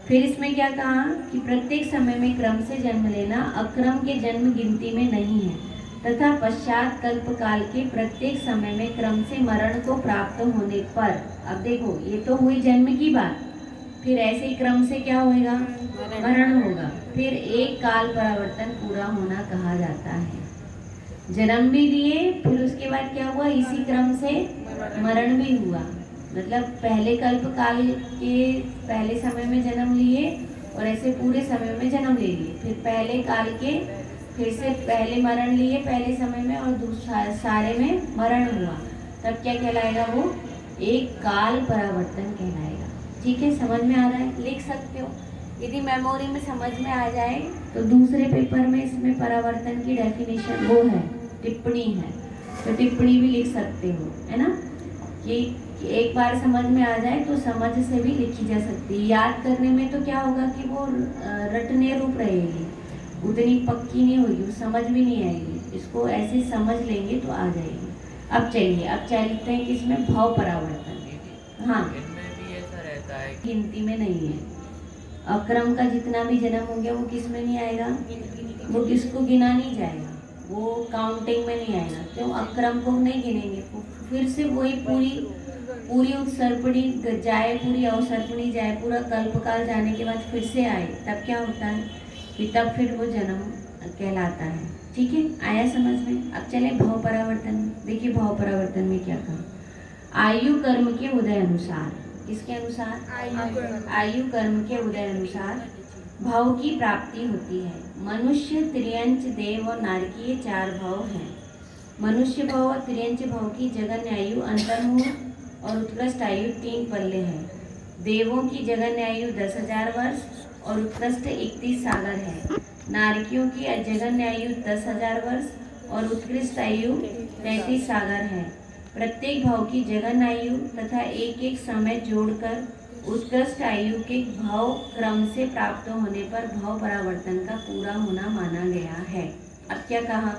फिर इसमें क्या कहा कि प्रत्येक समय में क्रम से जन्म लेना अक्रम के जन्म गिनती में नहीं है, तथा पश्चात कल्प काल के प्रत्येक समय में क्रम से मरण को प्राप्त होने पर, अब देखो ये तो हुई जन्म की बात, फिर ऐसे ही क्रम से क्या होएगा, मरण होगा। फिर एक काल परावर्तन पूरा होना कहा जाता है। जन्म भी लिए, फिर उसके बाद क्या हुआ, इसी क्रम से मरण भी हुआ। मतलब पहले कल्प काल के पहले समय में जन्म लिए और ऐसे पूरे समय में जन्म ले लिए, फिर पहले काल के फिर से पहले मरण लिए पहले समय में और दूसरा सारे में मरण हुआ, तब क्या कहलाएगा, वो एक काल परावर्तन कहलाएगा। ठीक है, समझ में आ रहा है, लिख सकते हो। यदि मेमोरी में समझ में आ जाए तो दूसरे पेपर में इसमें परावर्तन की डेफिनेशन वो है, टिप्पणी है, तो टिप्पणी भी लिख सकते हो, है ना। कि एक बार समझ में आ जाए तो समझ से भी लिखी जा सकती है। याद करने में तो क्या होगा कि वो रटने रूप रहेगी, उतनी पक्की नहीं होगी, समझ भी नहीं आएगी। इसको ऐसे समझ लेंगे तो आ जाएगी। अब चलिए, अब चलते हैं किसमें, भाव परावर्तन। हाँ, गिनती में नहीं है। अक्रम का जितना भी जन्म हो गया वो किस में नहीं आएगा, वो किसको गिना नहीं जाएगा, वो काउंटिंग में नहीं आएगा। क्यों, अक्रम को नहीं गिनेंगे। फिर से वही पूरी उत्सर्पणी जाए, पूरी अवसर्पणी जाए, पूरा कल्पकाल जाने के बाद फिर से आए, तब क्या होता है कि तब फिर वो जन्म कहलाता है। ठीक है, आया समझ में। अब चले भाव परावर्तन। देखिए भाव परावर्तन में क्या कहा, आयु कर्म के उदय अनुसार, किसके अनुसार, आयु कर्म के उदय अनुसार भाव की प्राप्ति होती है। मनुष्य, त्रियंच, देव और नारकीय 4 भाव हैं। मनुष्य भाव और त्रियंच भाव की जगन्य आयु, अंतर्मुख और उत्कृष्ट आयु 3 पल्ले हैं। देवों की जगन्य आयु 10,000 वर्ष और उत्कृष्ट 31 सागर है। नारकियों की जगन्य आयु 10,000 वर्ष और उत्कृष्ट आयु 33 सागर है। प्रत्येक भाव की जगन आयु तथा एक एक समय जोड़कर उत्कृष्ट आयु के भाव क्रम से प्राप्त होने पर भाव परावर्तन का पूरा होना माना गया है। अब क्या कहा,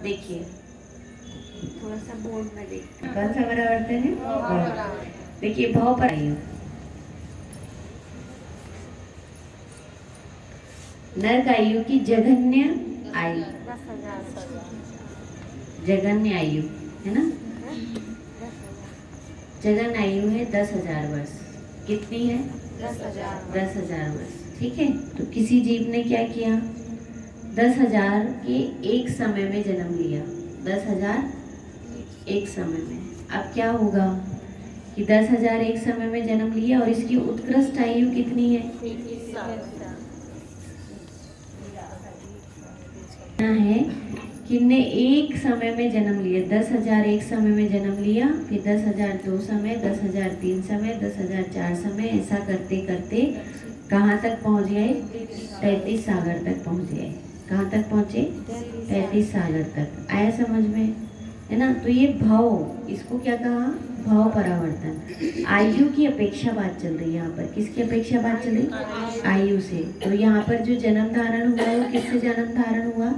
देखिए थोड़ा सा बोर्ड में देखिए, कौन सा परावर्तन है, देखिए भाव पर आयु, नर आयु की जघन्य आयु, जघन्य आयु है ना, जगन आयु है 10,000 वर्ष। कितनी है, 10,000 वर्ष। ठीक है, तो किसी जीव ने क्या किया, 10,000 के एक समय में जन्म लिया, 10,000 एक समय में। अब क्या होगा कि 10,000 एक समय में जन्म लिया और इसकी उत्कृष्ट आयु कितनी है, है किन्ने एक समय में जन्म लिया, 10,000 एक समय में जन्म लिया, फिर 10,000 दो समय, 10,000 3 समय, 10,000 4 समय, ऐसा करते करते कहाँ तक पहुँच गए, 33 सागर तक पहुँच गए। कहाँ तक पहुँचे, 33 सागर तक। आया समझ में, है ना। तो ये भाव, इसको क्या कहा, भाव परावर्तन। आयु की अपेक्षा बात चल रही है यहाँ पर, किसकी अपेक्षा बात चल रही, आयु से। तो यहाँ पर जो जन्म धारण हुआ वो किससे जन्म धारण हुआ,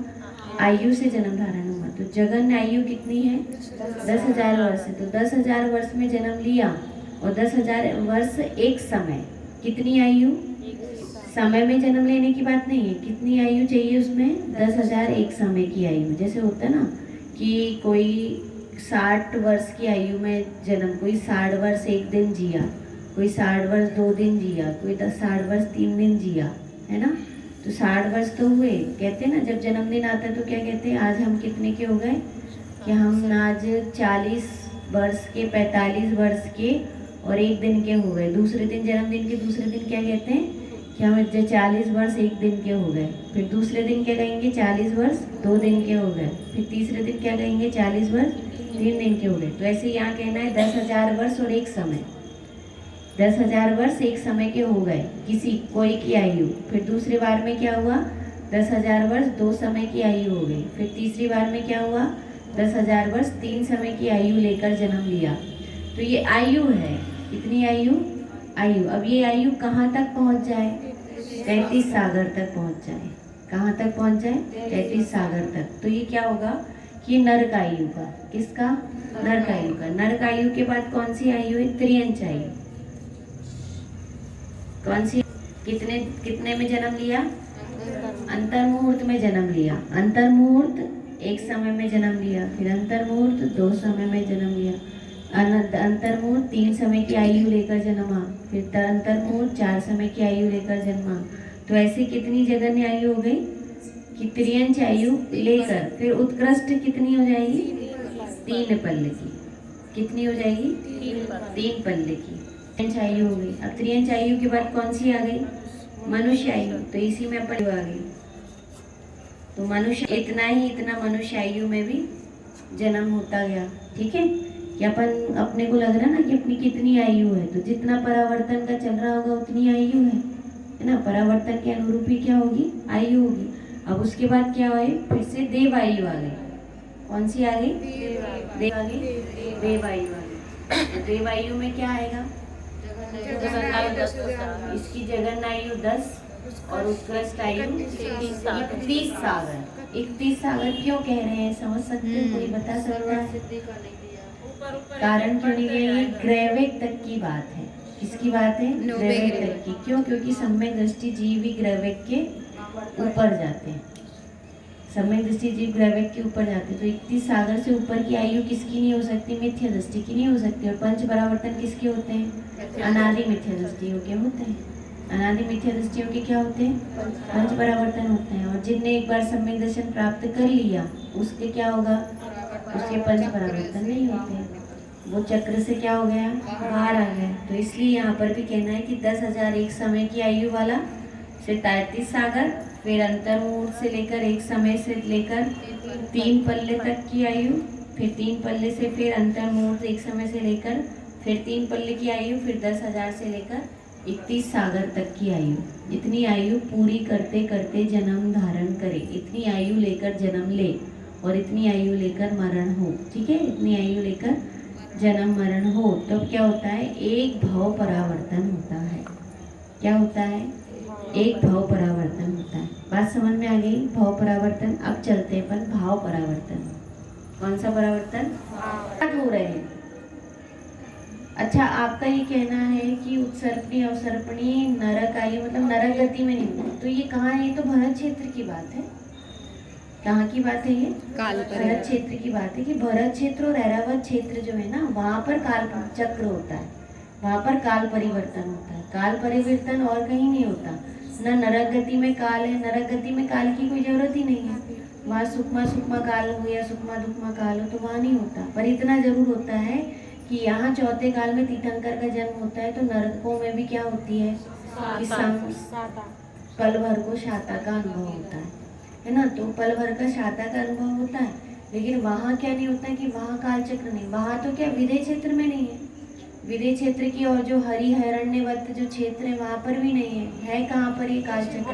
आयु से जन्म धारण हुआ। तो जगन आयु कितनी है, 10,000 वर्ष है। तो 10,000 वर्ष में जन्म लिया और 10,000 वर्ष एक समय, कितनी आयु, समय में जन्म लेने की बात नहीं है, कितनी आयु चाहिए उसमें, 10,000 एक समय की आयु। जैसे होता है ना कि कोई 60 वर्ष की आयु में जन्म, कोई 60 वर्ष एक दिन जिया, कोई 60 वर्ष 2 दिन जिया, कोई 60 वर्ष 3 दिन जिया, है ना। तो 60 वर्ष तो हुए। कहते हैं ना जब जन्मदिन आता है तो क्या कहते हैं, आज हम कितने के हो गए, कि हम आज 40 वर्ष के, 45 वर्ष के और एक दिन के हो गए। दूसरे दिन, जन्मदिन के दूसरे दिन क्या कहते हैं कि हम 40 वर्ष एक दिन के हो गए। फिर दूसरे दिन क्या कहेंगे, 40 वर्ष 2 दिन के हो गए। फिर तीसरे दिन क्या कहेंगे, 40 वर्ष 3 दिन के हो गए। तो ऐसे यहाँ कहना है 10,000 वर्ष और एक समय, 10,000 वर्ष एक समय के हो गए किसी कोई की आयु। फिर दूसरी बार में क्या हुआ, 10,000 वर्ष 2 समय की आयु हो गई। फिर तीसरी बार में क्या हुआ, 10,000 वर्ष 3 समय की आयु लेकर जन्म लिया। तो ये आयु है, कितनी आयु, आयु। अब ये आयु कहाँ तक पहुँच जाए, 33 सागर तक पहुँच जाए। कहाँ तक पहुँच जाए, 33 सागर तक। तो ये क्या होगा कि नर आयु का, किसका, नर आयु का। नर आयु के बाद कौन सी आयु है, त्रियंच आयु। कौन सी, कितने कितने में जन्म लिया? अंतर मुहूर्त में जन्म लिया। अंतर मुहूर्त एक समय में जन्म लिया, फिर अंतर मुहूर्त 2 समय में जन्म लिया, अंतर मुहूर्त 3 समय की आयु लेकर जन्मा, फिर अंतर मुहूर्त 4 समय की आयु लेकर जन्मा। तो ऐसे कितनी जगन्य आयु हो गई कि त्रियंच आयु लेकर फिर उत्कृष्ट कितनी हो जाएगी? 3 पल्ले की। कितनी हो जाएगी? 3 पल्ले की त्रियंच आयु हो गई। अब त्रियंच आयु के बाद कौन सी आ गई? मनुष्य आयु। तो इसी में अपन आ गई। तो मनुष्य इतना मनुष्य आयु में भी जन्म होता गया। ठीक है कि अपन अपने को लग रहा है ना कि अपनी कितनी आयु है, तो जितना परावर्तन का चल रहा होगा उतनी आयु है ना। परावर्तन के अनुरूप ही क्या होगी? आयु होगी। अब उसके बाद क्या हुए? फिर से देव आयु आ गई। कौन सी आ गई? देव आ गई। देव आयु आ गई। देव आयु में क्या आएगा? इसकी जगन आयु 10 और उत्कृष्ट आयु 31 सागर। 31 सागर क्यों कह रहे हैं? समझ सकते हो? कोई बता सकता है कारण क्यों नहीं है? ये ग्रैविक तक की बात है। किसकी बात है? ग्रैविक तक की। क्यों? क्योंकि सम्यक दृष्टि जीव ही ग्रैविक के ऊपर जाते हैं। सम्यक दृष्टि जीव ग्रैविक के ऊपर जाते हैं। तो 31 सागर से ऊपर की आयु किसकी नहीं हो सकती? मिथ्या दृष्टि की नहीं हो सकती। और पंच परावर्तन किसके होते हैं? अनादि मिथ्या दृष्टियों के होते हैं। अनादि मिथ्या दृष्टियों के क्या होते हैं? पंच परावर्तन होते हैं। और जिनने एक बार सम्यक दर्शन प्राप्त कर लिया उसके क्या होगा? उसके पंच परावर्तन नहीं होते हैं। वो चक्र से क्या हो गया? बाहर आ गया। तो इसलिए यहाँ पर भी कहना है कि 10,000 एक समय की आयु वाला, फिर 33 सागर, फिर अंतर मुहूर्त से लेकर एक समय से लेकर 3 पल्ले तक की आयु, फिर 3 पल्ले से फिर अंतर मुहूर्त एक समय से लेकर फिर 3 पल्ले की आयु, फिर 10,000 से लेकर 31 सागर तक की आयु। इतनी आयु पूरी करते करते जन्म धारण करे। इतनी आयु लेकर जन्म ले और इतनी आयु लेकर मरण हो। ठीक है, इतनी आयु लेकर जन्म मरण हो तब तो क्या होता है? एक भाव परावर्तन होता है। क्या होता है? एक भाव परावर्तन होता है। बात समझ में आ गई? भाव परावर्तन। अब चलते हैं पर भाव परावर्तन। कौन सा परावर्तन हो रहे हैं? अच्छा, आपका ये कहना है कि उत्सर्पणी अवसर्पणी नरक आयु मतलब नरक गति में नहीं। तो ये कहाँ है? ये तो भरत क्षेत्र की बात है। कहाँ की बात है? ये भरत क्षेत्र की बात है कि भरत क्षेत्र और ऐरावत क्षेत्र जो है ना, वहाँ पर काल चक्र होता है, वहाँ पर काल परिवर्तन होता है। काल परिवर्तन और कहीं नहीं होता। न नरक गति में काल है, नरक गति में काल की कोई जरूरत ही नहीं है। वहाँ सुकमा काल हो या सुकमा दुखमा काल हो तो वहाँ नहीं होता। पर इतना जरूर होता है कि यहाँ चौथे काल में तीर्थंकर का जन्म होता है तो नरकों में भी क्या होती है? पल भर को शाता का अनुभव होता है ना। तो पल भर का शाता का अनुभव होता है। लेकिन वहाँ क्या नहीं होता कि वहाँ काल चक्र नहीं। वहाँ तो क्या विदेह क्षेत्र में नहीं है। विदेह क्षेत्र की और जो हरिहरण्यवत जो क्षेत्र है वहाँ पर भी नहीं है कहाँ पर ये काल चक्र?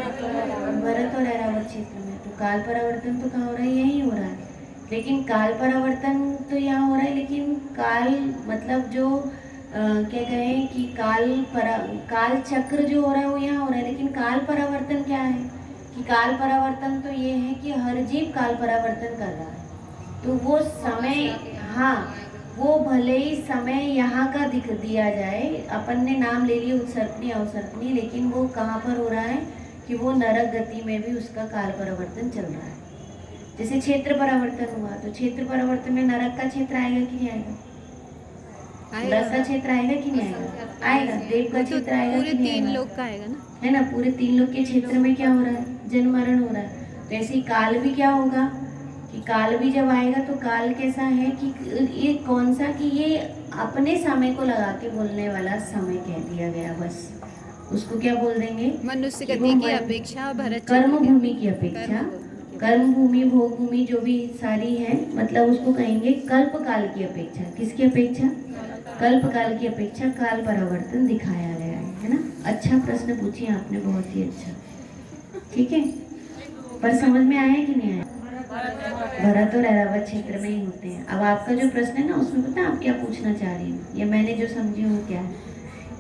भरत और ऐरावत क्षेत्र में। तो काल परावर्तन तो कहाँ हो रहा है? यही हो रहा है। लेकिन काल परावर्तन तो यहाँ हो रहा है, लेकिन काल मतलब जो क्या कहें कि काल चक्र जो हो रहा है वो यहाँ हो रहा है। लेकिन काल परावर्तन क्या है कि काल परावर्तन तो ये है कि हर जीव काल परावर्तन कर रहा है। तो वो समय, हाँ, वो भले ही समय यहाँ का दिख दिया जाए, अपन ने नाम ले लिया उत्सर्पणी अवसर्पणी, लेकिन वो कहाँ पर हो रहा है कि वो नरक गति में भी उसका काल परावर्तन चल रहा है। जैसे क्षेत्र परावर्तन हुआ तो क्षेत्र परावर्तन में नरक का क्षेत्र आएगा कि नहीं आएगा? नरक का क्षेत्र आएगा कि नहीं आएगा? आएगा। देव का क्षेत्र आएगा कि नहीं? 3 लोग का आएगा ना, है ना। पूरे 3 लोग के क्षेत्र में क्या हो रहा है? जन्म मरण हो रहा है। तो ऐसे ही काल भी क्या होगा कि काल भी जब आएगा तो काल कैसा है कि ये कौन सा कि ये अपने समय को लगा के बोलने वाला समय कह दिया गया। बस उसको क्या बोल देंगे? मनुष्य गति की अपेक्षा भरत कर्म भूमि की अपेक्षा, कर्म भूमि भोग भूमि जो भी सारी है, मतलब उसको कहेंगे कल्प काल की अपेक्षा। किसकी अपेक्षा? कल्प काल की अपेक्षा काल परावर्तन दिखाया गया है ना। अच्छा प्रश्न पूछिए आपने, बहुत ही अच्छा। ठीक है, पर समझ में आया कि नहीं आया? भरत और ऐरावत क्षेत्र में ही होते हैं। अब आपका जो प्रश्न है ना, उसमें पता है आप क्या पूछना चाह रही हूँ या मैंने जो समझी हूँ क्या है?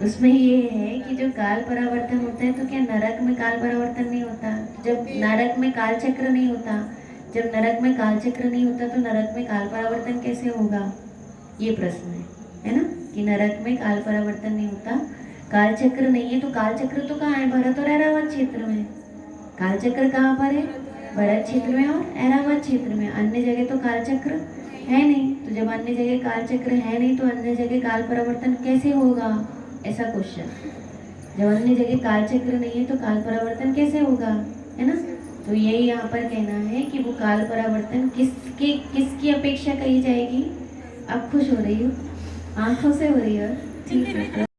उसमें ये है कि जो काल परावर्तन होता है तो क्या नरक में काल परावर्तन नहीं होता? जब नरक में काल चक्र नहीं होता, जब नरक में काल चक्र नहीं होता तो नरक में काल परावर्तन कैसे होगा? ये प्रश्न है ना, कि नरक में काल परावर्तन नहीं होता काल चक्र नहीं है तो काल चक्र तो कहाँ है? भरत और ऐरावत क्षेत्र में। काल चक्र कहाँ पर है? भरत क्षेत्र में और ऐरावत क्षेत्र में। अन्य जगह तो काल चक्र है नहीं। तो जब अन्य जगह काल चक्र है नहीं तो अन्य जगह काल परिवर्तन कैसे होगा? ऐसा क्वेश्चन। जब अन्य जगह काल चक्र नहीं है तो काल परिवर्तन कैसे होगा? है ना? तो यही यहाँ पर कहना है कि वो काल परिवर्तन किसकी अपेक्षा कही जाएगी? आप खुश हो रही हो? आंखों से हो रही हो? ठीक है।